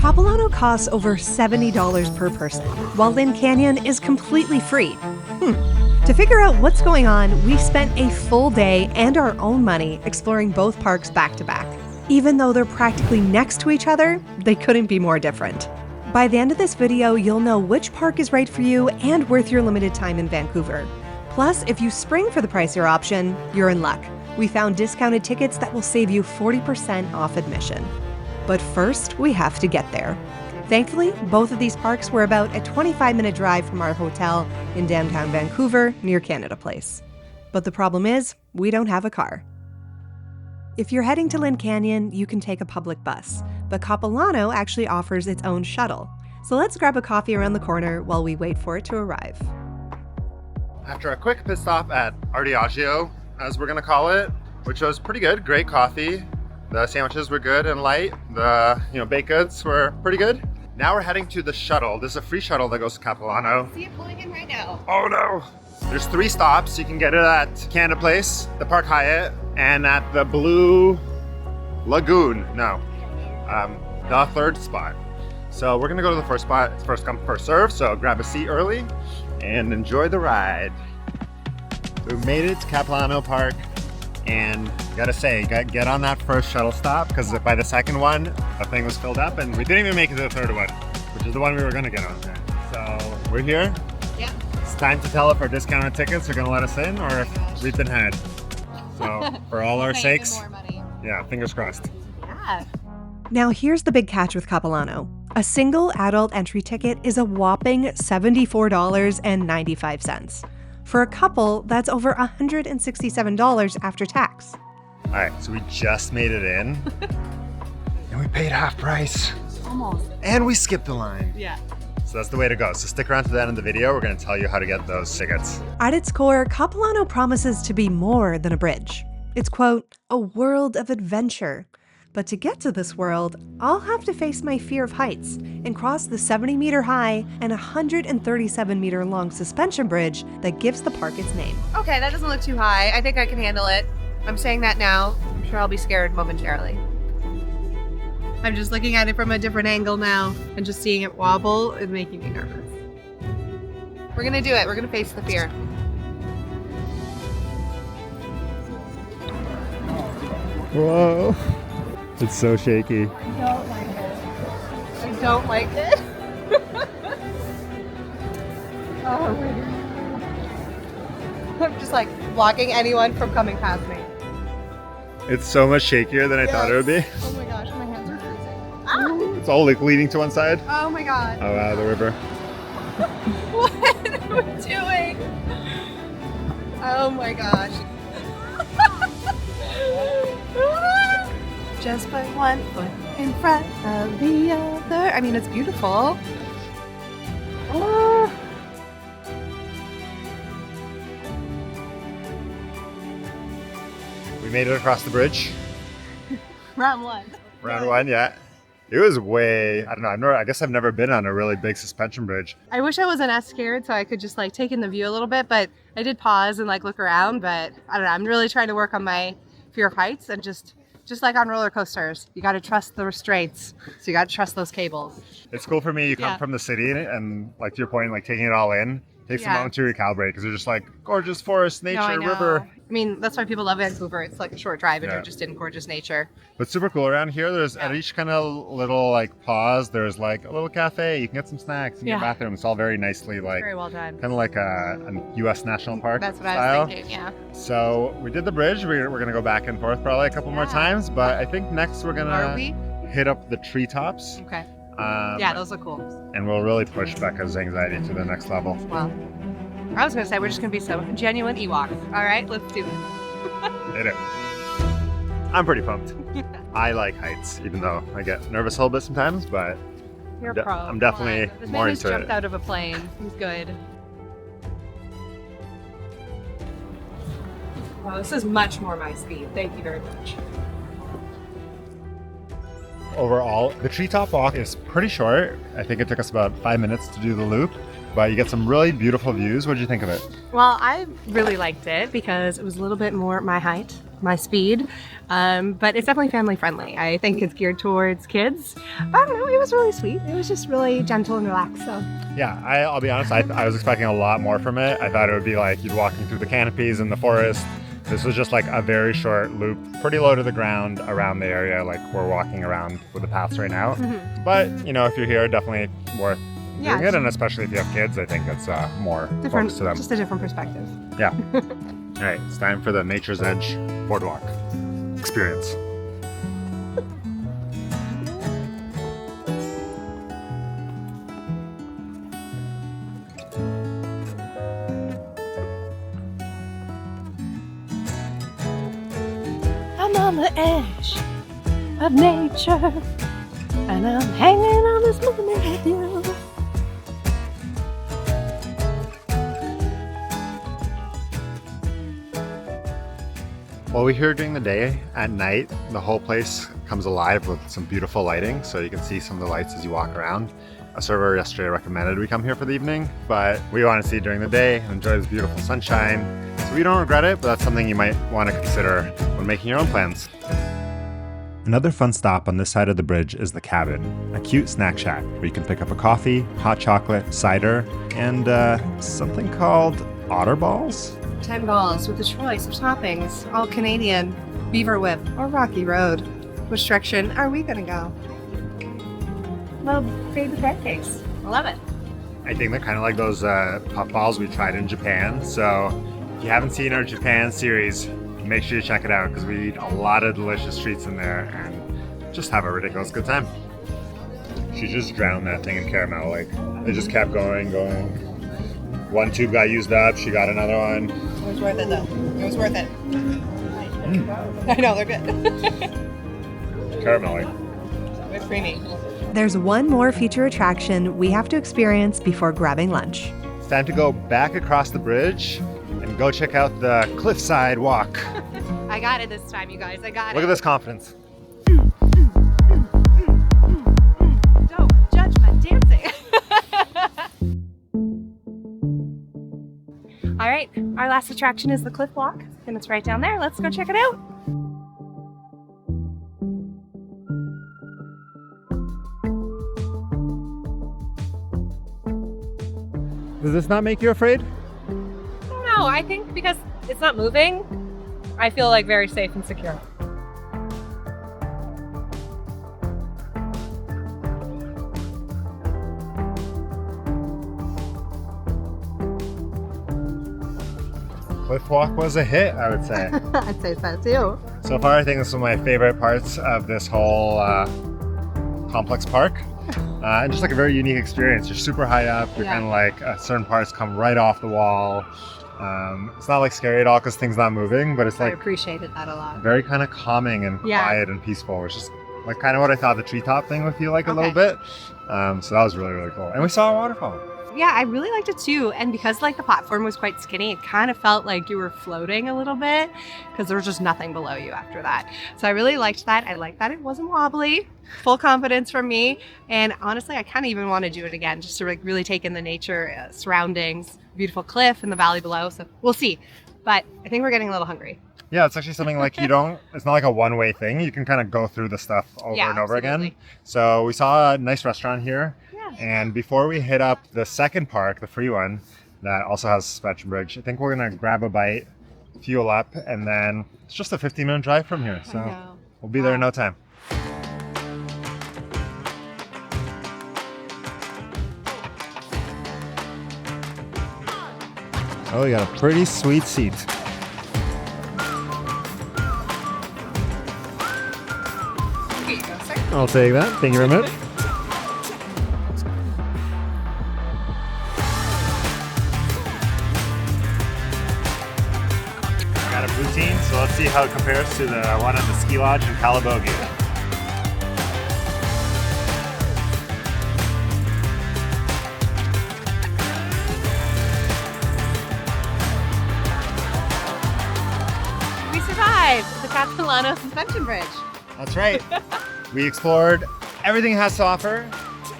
Capilano costs over $70 per person, while Lynn Canyon is completely free. To figure out what's going on, we spent a full day and our own money exploring both parks back to back. Even though they're practically next to each other, they couldn't be more different. By the end of this video, you'll know which park is right for you and worth your limited time in Vancouver. Plus, if you spring for the pricier option, you're in luck. We found discounted tickets that will save you 40% off admission. But first, we have to get there. Thankfully, both of these parks were about a 25-minute drive from our hotel in downtown Vancouver near Canada Place. But the problem is, we don't have a car. If you're heading to Lynn Canyon, you can take a public bus, but Capilano actually offers its own shuttle. So let's grab a coffee around the corner while we wait for it to arrive. After a quick pit stop at Artigiano, as we're gonna call it, which was pretty good, great coffee. The sandwiches were good and light. The baked goods were pretty good. Now we're heading to the shuttle. This is a free shuttle that goes to Capilano. See it pulling in right now. Oh no! There's 3 stops. You can get it at Canada Place, the Park Hyatt, and at the Blue Lagoon. No, the 3rd spot. So we're gonna go to the first spot. It's first come, first serve. So grab a seat early and enjoy the ride. We made it to Capilano Park. And gotta say, get on that first shuttle stop, because by the second one, the thing was filled up and we didn't even make it to the 3rd one, which is the one we were gonna get on. So we're here. Yeah. It's time to tell if our discounted tickets are gonna let us in or if we've been had. So for all our sakes, more money. yeah, fingers crossed. Yeah. Now here's the big catch with Capilano. A single adult entry ticket is a whopping $74.95. For a couple, that's over $167 after tax. All right, so we just made it in and we paid half price. Almost. And we skipped the line. Yeah. So that's the way to go. So stick around to the end of the video. We're gonna tell you how to get those tickets. At its core, Capilano promises to be more than a bridge. It's, quote, a world of adventure. But to get to this world, I'll have to face my fear of heights and cross the 70-meter high and 137-meter long suspension bridge that gives the park its name. Okay, that doesn't look too high. I think I can handle it. I'm saying that now. I'm sure I'll be scared momentarily. I'm just looking at it from a different angle now, and just seeing it wobble is making me nervous. We're gonna do it. We're gonna face the fear. Whoa. It's so shaky. I don't like it. I don't like it. Oh my God. I'm just like blocking anyone from coming past me. It's so much shakier than I thought it would be. Oh my gosh, my hands are freezing. Ah! It's all like leaning to one side. Oh my God. Oh wow, the river. What are we doing? Oh my gosh. Just put one foot in front of the other. I mean, it's beautiful. Oh. We made it across the bridge. Round 1. Round 1, yeah. It was way, I don't know, I guess I've never been on a really big suspension bridge. I wish I wasn't as scared so I could just like take in the view a little bit, but I did pause and like look around, but I don't know, I'm really trying to work on my fear of heights and just like on roller coasters, you got to trust the restraints. So you got to trust those cables. It's cool for me, you come from the city and like to your point, like taking it all in, takes a moment to recalibrate because you're just like gorgeous forest, nature, river. I mean, that's why people love Vancouver. It's like a short drive and you're just in gorgeous nature. But super cool around here. There's at each kind of little like pause, there's like a little cafe. You can get some snacks and get a bathroom. It's all very nicely like very well done. Kind of like a U.S. national park. That's what style. I was thinking. Yeah. So we did the bridge. We're gonna go back and forth probably a couple more times, but I think next we're gonna hit up the treetops. Okay. Yeah, those look cool. And we'll really push Becca's anxiety to the next level. Well, I was gonna say we're just gonna be so genuine Ewoks. All right, let's do it. Hit it. I'm pretty pumped. I like heights, even though I get nervous a little bit sometimes, but You're pro. I'm definitely more into it. This man jumped out of a plane. He's good. Wow, this is much more my speed. Thank you very much. Overall, the treetop walk is pretty short. I think it took us about 5 minutes to do the loop, but you get some really beautiful views. What did you think of it? Well, I really liked it because it was a little bit more my height. my speed. But it's definitely family friendly. I think it's geared towards kids. But I don't know, it was really sweet. It was just really gentle and relaxed. So Yeah, I'll be honest, I was expecting a lot more from it. I thought it would be like you'd walking through the canopies in the forest. This was just like a very short loop, pretty low to the ground around the area, like we're walking around with the paths right now. But, you know, if you're here, definitely worth doing it, and especially if you have kids, I think it's more focused to them. Just a different perspective. Yeah. All right, it's time for the Nature's Edge Boardwalk experience. I'm on the edge of nature, and I'm hanging on this moment with you. While we're here during the day, at night, the whole place comes alive with some beautiful lighting, so you can see some of the lights as you walk around. A server yesterday recommended we come here for the evening, but we want to see it during the day and enjoy this beautiful sunshine. So we don't regret it, but that's something you might want to consider when making your own plans. Another fun stop on this side of the bridge is the Cabin, a cute snack shack where you can pick up a coffee, hot chocolate, cider, and something called otter balls? 10 balls with a choice of toppings, all Canadian, Beaver Whip, or Rocky Road. Which direction are we gonna go? Well, baby pancakes. I love it. I think they're kind of like those puff balls we tried in Japan. So if you haven't seen our Japan series, make sure you check it out because we eat a lot of delicious treats in there and just have a ridiculous good time. She just drowned that thing in caramel. Like, it just kept going. One tube got used up, she got another one. It was worth it though. It was worth it. I know, they're good. Caramelly. They're creamy. There's one more feature attraction we have to experience before grabbing lunch. It's time to go back across the bridge and go check out the cliffside walk. I got it this time, you guys. I got it. Look at this confidence. Don't judge my dancing. All right, our last attraction is the Cliffwalk, and it's right down there. Let's go check it out. Does this not make you afraid? No, I think because it's not moving, I feel like very safe and secure. Cliffwalk was a hit, I would say. I'd say so too. So far, I think this is one of my favorite parts of this whole complex park. And just like a very unique experience. You're super high up. You're kind of like certain parts come right off the wall. It's not like scary at all because things not moving, but it's I like appreciated that a lot. very kind of calming and quiet and peaceful, which is like kind of what I thought the treetop thing would feel like a little bit. So that was really, really cool. And we saw a waterfall. Yeah, I really liked it too. And because like the platform was quite skinny, it kind of felt like you were floating a little bit because there was just nothing below you after that. So I really liked that. I liked that it wasn't wobbly. Full confidence from me. And honestly, I kind of even want to do it again just to like really take in the nature surroundings, beautiful cliff and the valley below. So we'll see. But I think we're getting a little hungry. Yeah, it's actually something like it's not like a one-way thing. You can kind of go through the stuff over and over again. So we saw a nice restaurant here. And before we hit up the second park, the free one, that also has a suspension bridge, I think we're going to grab a bite, fuel up, and then it's just a 15-minute drive from here. So we'll be there in no time. Oh, we got a pretty sweet seat. Here you go, sir. I'll take that. Thank you very much. Got a poutine, so let's see how it compares to the one at the ski lodge in Calabogie. We survived the Capilano Suspension Bridge. That's right. We explored everything it has to offer,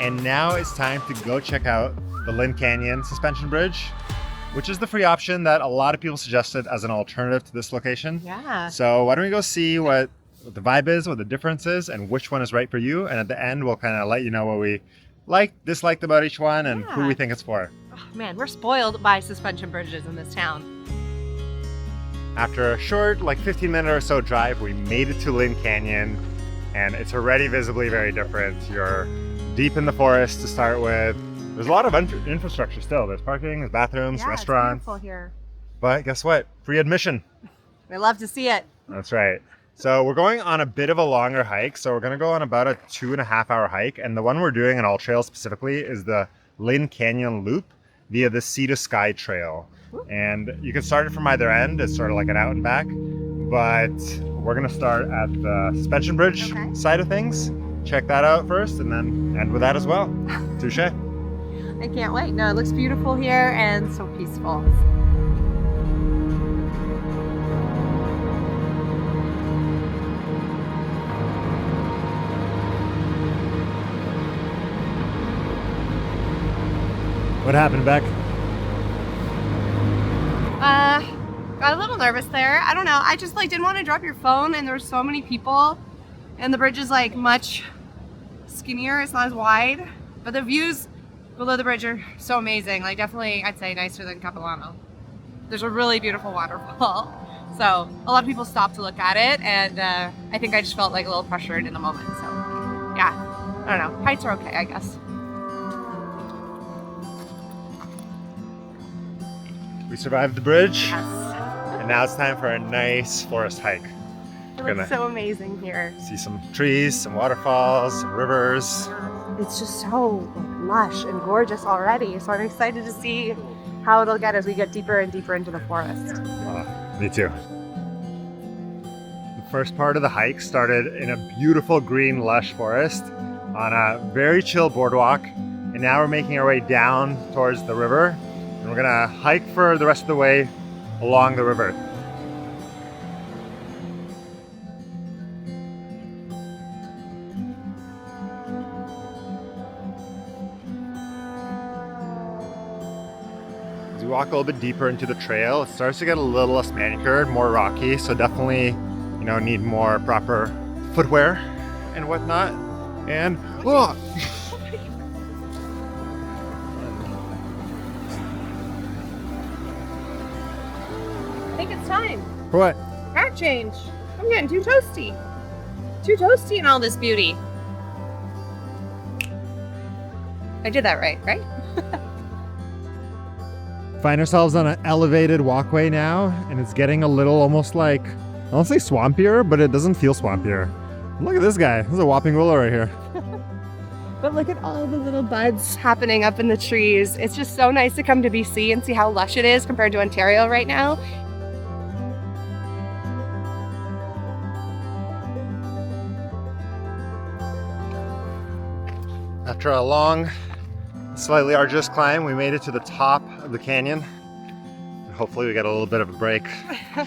and now it's time to go check out the Lynn Canyon Suspension Bridge which is the free option that a lot of people suggested as an alternative to this location. Yeah. So why don't we go see what the vibe is, what the difference is, and which one is right for you. And at the end, we'll kind of let you know what we liked, disliked about each one and who we think it's for. Oh, man, we're spoiled by suspension bridges in this town. After a short, like 15-minute or so drive, we made it to Lynn Canyon, and it's already visibly very different. You're deep in the forest to start with. There's a lot of infrastructure still. There's parking, there's bathrooms, restaurants. It's beautiful here. But guess what? Free admission. We love to see it. That's right. So we're going on a bit of a longer hike. So we're going to go on about a 2.5-hour hike. And the one we're doing on All Trails specifically is the Lynn Canyon Loop via the Sea to Sky Trail. And you can start it from either end. It's sort of like an out and back. But we're going to start at the suspension bridge side of things. Check that out first and then end with that as well. Touche. I can't wait. No, it looks beautiful here and so peaceful. What happened, Beck? Got a little nervous there. I don't know. I just didn't want to drop your phone, and there were so many people, and the bridge is much skinnier. It's not as wide, but the views below the bridge are so amazing. Definitely, I'd say nicer than Capilano. There's a really beautiful waterfall. So a lot of people stopped to look at it, and I think I just felt a little pressured in the moment. So yeah, I don't know. Heights are okay, I guess. We survived the bridge. Yes. And now it's time for a nice forest hike. It looks so amazing here. See some trees, some waterfalls, some rivers. It's just so lush and gorgeous already. So I'm excited to see how it'll get as we get deeper and deeper into the forest. Me too. The first part of the hike started in a beautiful green lush forest on a very chill boardwalk. And now we're making our way down towards the river. And we're gonna hike for the rest of the way along the river. As we walk a little bit deeper into the trail, it starts to get a little less manicured, more rocky, so definitely, need more proper footwear and whatnot. And oh! I think it's time. For what? Hat change. I'm getting too toasty. Too toasty in all this beauty. I did that right? Find ourselves on an elevated walkway now, and it's getting a little almost I don't say swampier, but it doesn't feel swampier. Look at this guy. This is a whopping willow right here. But look at all the little buds happening up in the trees. It's just so nice to come to BC and see how lush it is compared to Ontario right now. After a long, slightly arduous climb, we made it to the top of the canyon. And hopefully we get a little bit of a break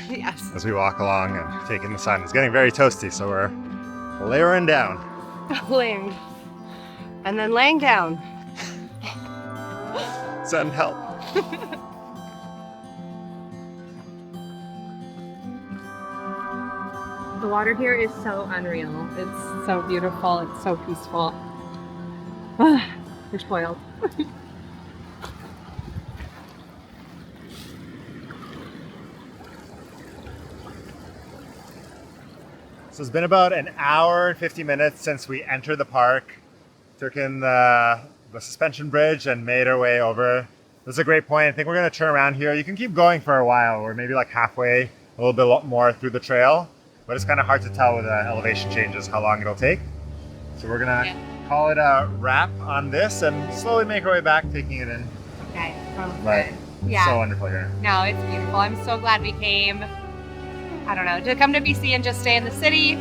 Yes. as we walk along and take in the sun. It's getting very toasty, so we're layering down. Laying. And then laying down. Send help. The water here is so unreal. It's so beautiful. It's so peaceful. We're spoiled. So it's been about an hour and 50 minutes since we entered the park, took in the suspension bridge and made our way over. This is a great point. I think we're going to turn around here. You can keep going for a while. We're maybe halfway, a little bit more through the trail, but it's kind of hard to tell with the elevation changes how long it'll take. So we're going to call it a wrap on this and slowly make our way back, taking it in. Okay. Right. Yeah. So wonderful here. No, it's beautiful. I'm so glad we came. I don't know, to come to BC and just stay in the city.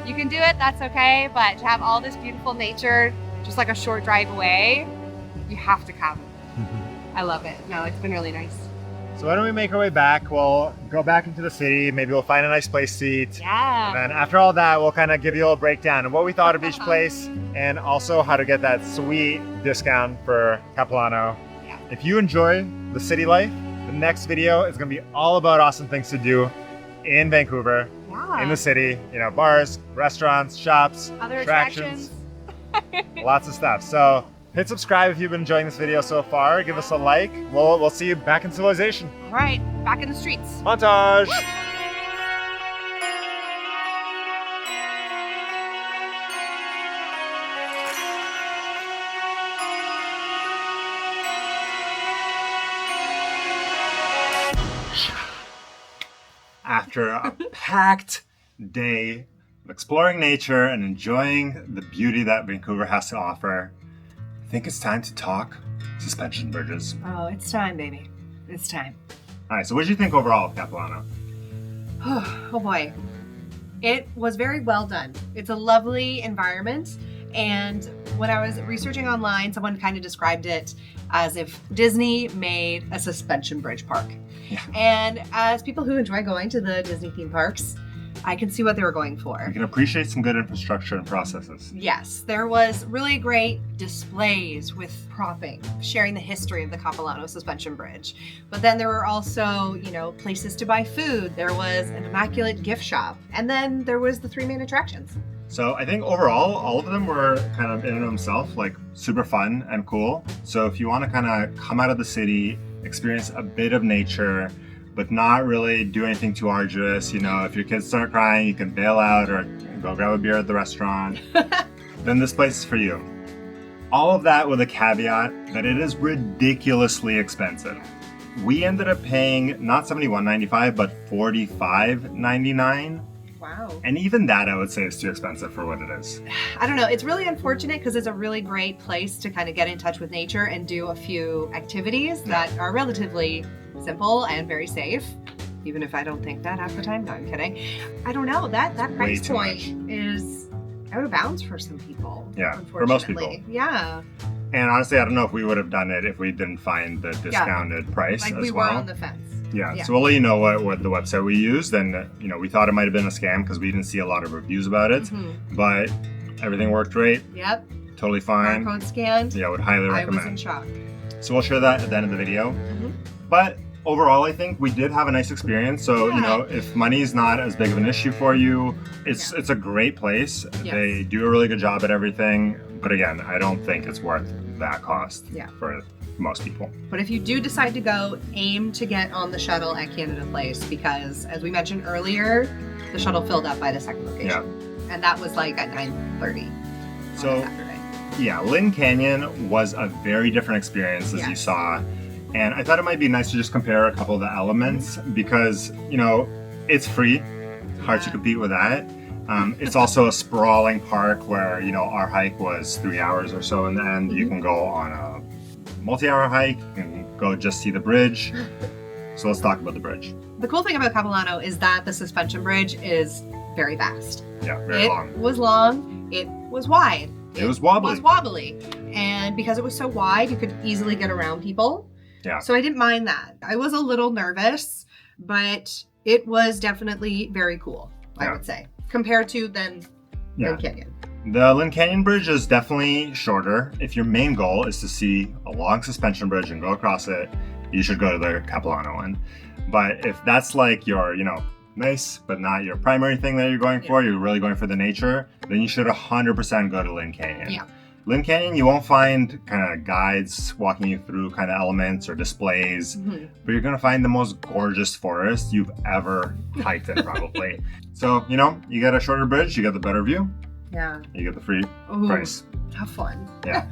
You can do it, that's okay, but to have all this beautiful nature just a short drive away, you have to come. I love it. No, it's been really nice. So why don't we make our way back? We'll go back into the city. Maybe we'll find a nice place to eat. Yeah. And then after all that, we'll kind of give you a little breakdown of what we thought of each place and also how to get that sweet discount for Capilano. Yeah. If you enjoy the city life The next video is going to be all about awesome things to do in Vancouver, in the city. You know, bars, restaurants, shops, Other attractions. Lots of stuff. So hit subscribe if you've been enjoying this video so far. Give us a like. We'll see you back in civilization. All right, back in the streets. Montage. After a packed day of exploring nature and enjoying the beauty that Vancouver has to offer, I think it's time to talk suspension bridges. Oh, it's time, baby. It's time. All right, so what did you think overall of Capilano? Oh boy. It was very well done. It's a lovely environment. And when I was researching online, someone kind of described it as if Disney made a suspension bridge park. Yeah. And as people who enjoy going to the Disney theme parks, I can see what they were going for. You can appreciate some good infrastructure and processes. Yes, there was really great displays with propping, sharing the history of the Capilano Suspension Bridge. But then there were also, you know, places to buy food. There was an immaculate gift shop. And then there was the 3 main attractions. So I think overall, all of them were kind of in and of themselves, like super fun and cool. So if you want to kind of come out of the city, experience a bit of nature, but not really do anything too arduous. You know, if your kids start crying, you can bail out or go grab a beer at the restaurant. Then this place is for you. All of that with a caveat that it is ridiculously expensive. We ended up paying not $71.95, but $45.99. Wow. And even that I would say is too expensive for what it is. I don't know. It's really unfortunate because it's a really great place to kind of get in touch with nature and do a few activities that are relatively simple and very safe. Even if I don't think that half the time. No, I'm kidding. I don't know. That price point is out of bounds for some people. Yeah, for most people. Yeah. And honestly, I don't know if we would have done it if we didn't find the discounted price like as we well. were on the fence. Yeah, so we'll let you know what the website we used, and you know, we thought it might have been a scam because we didn't see a lot of reviews about it, but everything worked great. Yep. Totally fine. Barcode scanned. Yeah, I would highly recommend. I was in shock. So we'll share that at the end of the video. But overall, I think we did have a nice experience. So you know, if money is not as big of an issue for you, it's a great place. Yes. They do a really good job at everything. But again, I don't think it's worth that cost for most people. But if you do decide to go, aim to get on the shuttle at Canada Place because, as we mentioned earlier, the shuttle filled up by the second location. Yeah. And that was like at 9:30 So, on a Saturday. Yeah, Lynn Canyon was a very different experience as you saw. And I thought it might be nice to just compare a couple of the elements because, you know, it's free. Hard to compete with that. It's also a sprawling park where, you know, our hike was 3 hours or so in the end. You can go on a multi-hour hike, you can go just see the bridge. So let's talk about the bridge. The cool thing about Capilano is that the suspension bridge is very vast. Yeah, very long. It was long, it was wide. It was wobbly. It was wobbly. And because it was so wide, you could easily get around people. Yeah. So I didn't mind that. I was a little nervous, but it was definitely very cool, I would say, compared to Lynn Canyon. The Lynn Canyon Bridge is definitely shorter. If your main goal is to see a long suspension bridge and go across it, you should go to the Capilano one. But if that's like your, you know, nice, but not your primary thing that you're going for, you're really going for the nature, then you should 100% go to Lynn Canyon. Yeah. Lynn Canyon, you won't find kind of guides walking you through kind of elements or displays, but you're going to find the most gorgeous forest you've ever hiked in probably. So, you know, you get a shorter bridge, you get the better view. Yeah. You get the free price. Have fun. Yeah.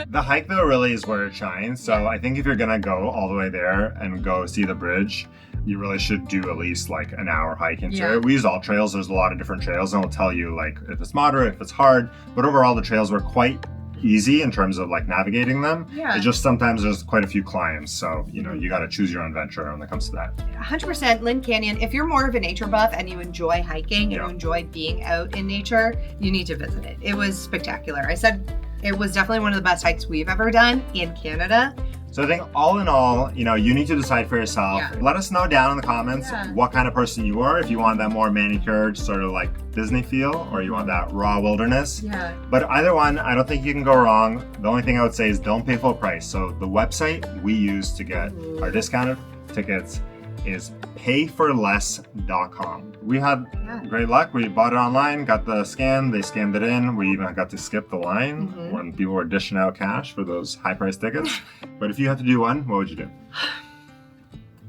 The hike though really is where it shines. So I think if you're gonna go all the way there and go see the bridge, you really should do at least like an hour hike into it. We use all trails. There's a lot of different trails and it'll tell you like if it's moderate, if it's hard. But overall the trails were quite easy in terms of like navigating them. Yeah. It's just sometimes there's quite a few climbs. So, you know, you got to choose your own adventure when it comes to that. 100% Lynn Canyon. If you're more of a nature buff and you enjoy hiking and you enjoy being out in nature, you need to visit it. It was spectacular. I said it was definitely one of the best hikes we've ever done in Canada. So I think all in all, you know, you need to decide for yourself. Yeah. Let us know down in the comments what kind of person you are. If you want that more manicured sort of like Disney feel or you want that raw wilderness. Yeah. But either one, I don't think you can go wrong. The only thing I would say is don't pay full price. So the website we use to get our discounted tickets is payforless.com. We had great luck. We bought it online, got the scan, they scanned it in. We even got to skip the line when people were dishing out cash for those high-priced tickets. But if you had to do one, what would you do?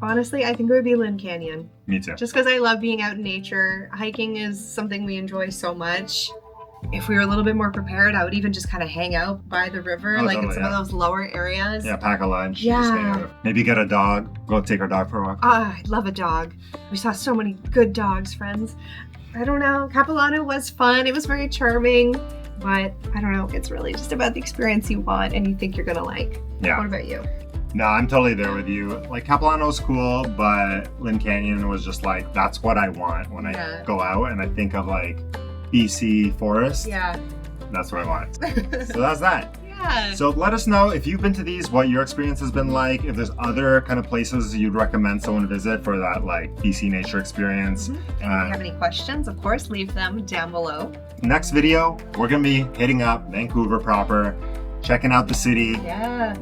Honestly, I think it would be Lynn Canyon. Me too. Just because I love being out in nature. Hiking is something we enjoy so much. If we were a little bit more prepared, I would even just kind of hang out by the river, in some of those lower areas. Yeah, pack a lunch. Yeah. Just hang out. Maybe get a dog. Go take our dog for a walk. I love a dog. We saw so many good dogs, friends. I don't know. Capilano was fun. It was very charming. But I don't know. It's really just about the experience you want and you think you're going to like. Yeah. What about you? No, I'm totally there with you. Like, Capilano's cool, but Lynn Canyon was just like, that's what I want when I go out and I think of like BC forest. Yeah. That's what I want. So that's that. Yeah. So let us know if you've been to these, what your experience has been like, if there's other kind of places you'd recommend someone visit for that like BC nature experience. And if you have any questions, of course, leave them down below. Next video, we're going to be hitting up Vancouver proper, checking out the city,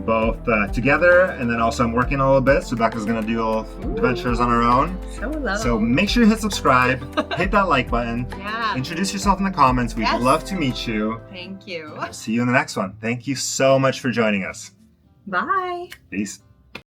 both together, and then also I'm working a little bit, so Becca's gonna do little adventures on her own. So make sure you hit subscribe, hit that like button, introduce yourself in the comments. We'd love to meet you. Thank you. See you in the next one. Thank you so much for joining us. Bye. Peace.